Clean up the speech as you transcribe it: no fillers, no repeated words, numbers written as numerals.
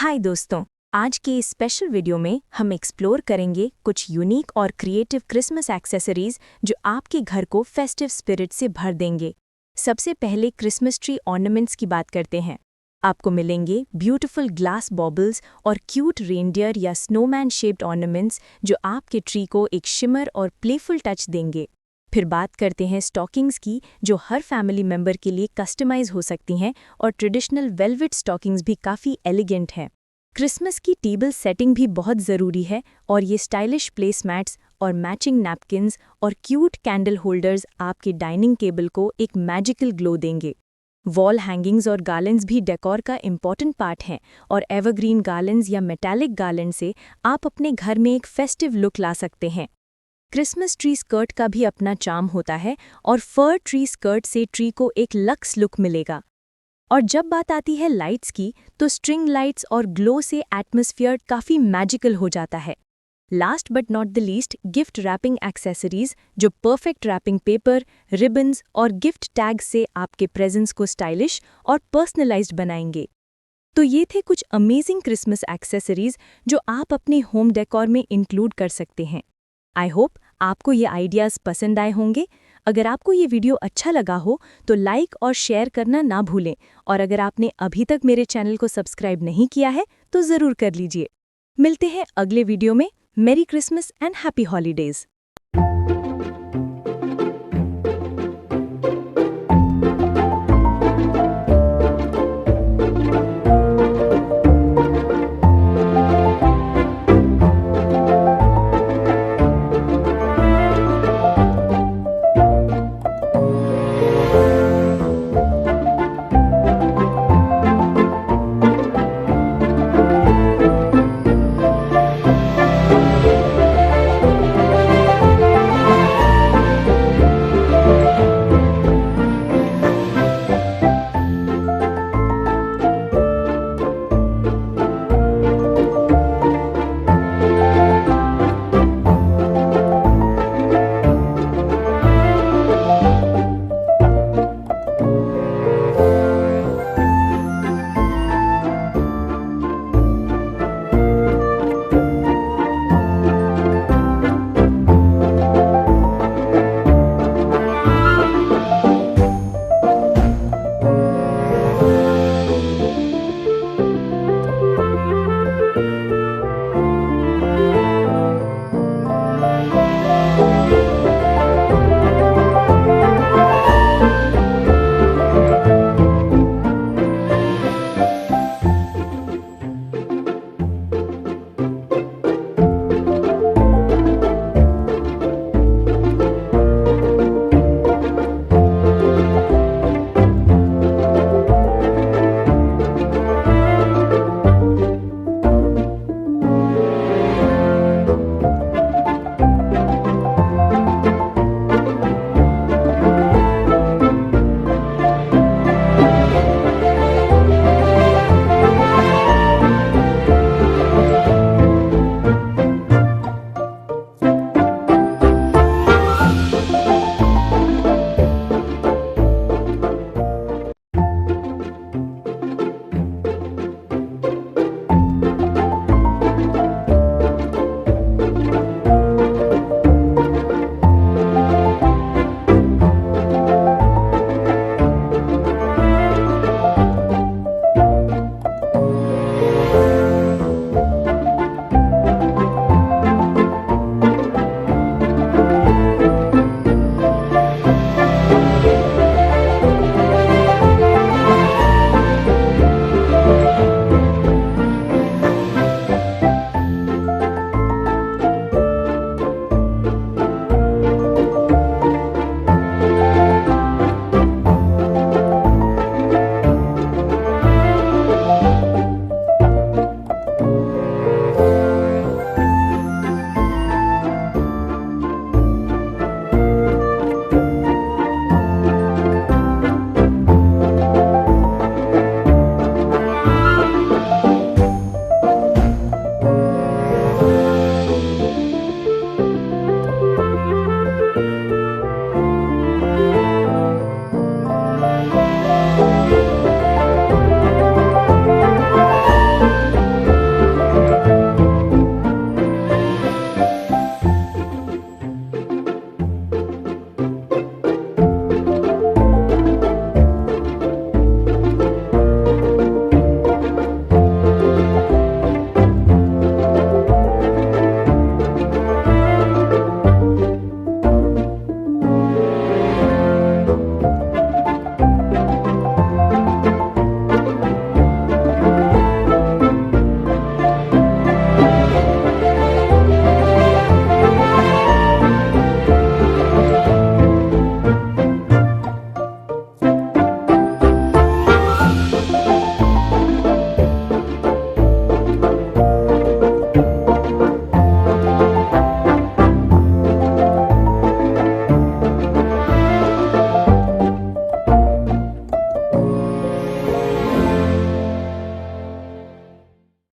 हाय दोस्तों, आज के इस स्पेशल वीडियो में हम एक्सप्लोर करेंगे कुछ यूनिक और क्रिएटिव क्रिसमस एक्सेसरीज जो आपके घर को फेस्टिव स्पिरिट से भर देंगे। सबसे पहले क्रिसमस ट्री ऑर्नामेंट्स की बात करते हैं। आपको मिलेंगे ब्यूटीफुल ग्लास बॉबल्स और क्यूट रेनडियर या स्नोमैन शेप्ड ऑर्नामेंट्स जो आपके ट्री को एक शिमर और प्लेफुल टच देंगे। फिर बात करते हैं स्टॉकिंग्स की, जो हर फैमिली मेंबर के लिए कस्टमाइज हो सकती हैं और ट्रेडिशनल वेलवेट स्टॉकिंग्स भी काफ़ी एलिगेंट हैं। क्रिसमस की टेबल सेटिंग भी बहुत ज़रूरी है और ये स्टाइलिश प्लेसमैट्स और मैचिंग नैपकिन्स और क्यूट कैंडल होल्डर्स आपके डाइनिंग टेबल को एक मैजिकल ग्लो देंगे। वॉल हैंगिंग्स और गार्लेंड्स भी डेकोर का इम्पॉर्टेंट पार्ट हैं और एवरग्रीन गार्लेंड्स या मेटालिक गार्लेंड से आप अपने घर में एक फेस्टिव लुक ला सकते हैं। क्रिसमस ट्री स्कर्ट का भी अपना चार्म होता है और फर ट्री स्कर्ट से ट्री को एक लक्स लुक मिलेगा। और जब बात आती है लाइट्स की, तो स्ट्रिंग लाइट्स और ग्लो से एटमॉस्फेयर काफ़ी मैजिकल हो जाता है। Last but not the least, gift wrapping accessories जो परफेक्ट रैपिंग पेपर, रिबन्स और गिफ्ट टैग से आपके प्रेजेंस को स्टाइलिश और पर्सनलाइज्ड बनाएंगे। तो ये थे कुछ अमेजिंग क्रिसमस एक्सेसरीज जो आप अपने होम डेकोर में इंक्लूड कर सकते हैं। आई होप आपको ये आइडियाज़ पसंद आए होंगे। अगर आपको ये वीडियो अच्छा लगा हो तो लाइक और शेयर करना ना भूलें, और अगर आपने अभी तक मेरे चैनल को सब्सक्राइब नहीं किया है तो ज़रूर कर लीजिए। मिलते हैं अगले वीडियो में। मेरी क्रिसमस एंड हैप्पी हॉलीडेज़।